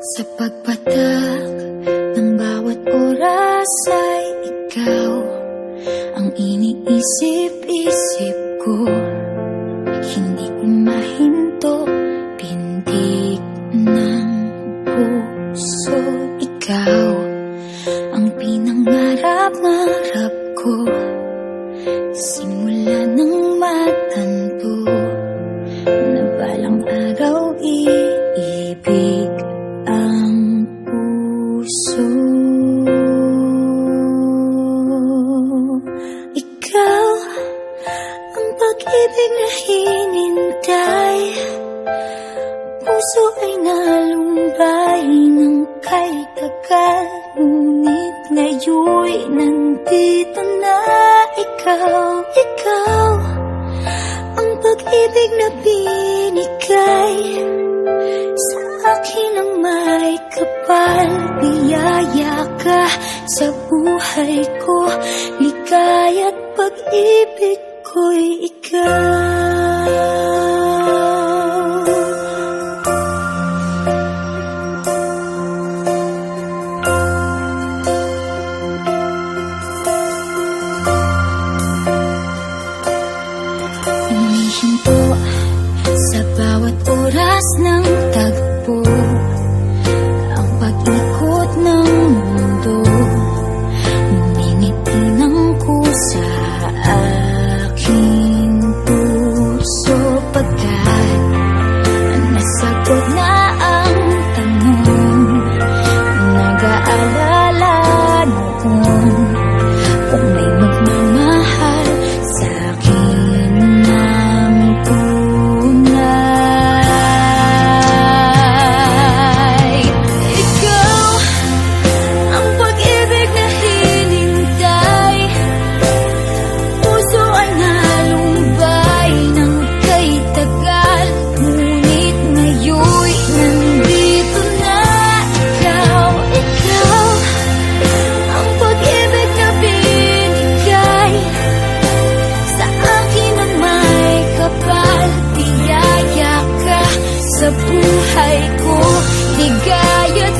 Sa pagpatak ng bawat oras ay ikaw ang iniisip-isip ko. Hindi ko mahinto, pintig ng puso. Ikaw ang pinangarap-ngarap ko, simula ng matanto na balang araw iibig ang puso. Ikaw ang pag-ibig na hinintay, puso ay nalumbay ng kay tagal, ngunit ngayon'y nandito na ikaw. Ikaw ang pag-ibig na binigay sa akin ang may kapal. Biyaya ka sa buhay ko, ligaya't pag-ibig ko'y ikaw. Umihinto sa bawat oras ng tagpo, ang pag-ikot ng mundo, ninitinang ko sa aking puso. Pagkat nasagot na ang tanong, nag-aalala noon kung may magmamahal sa akin ng tunay. Ikaw ang pag-ibig na hinintay, puso ay nalumbay ng kay tagal, ngunit ngayon'y nandito na ikaw. Ikaw ang pag-ibig na binigay sa akin ang may kapal. Biyaya ka sa buhay ko, ligaya't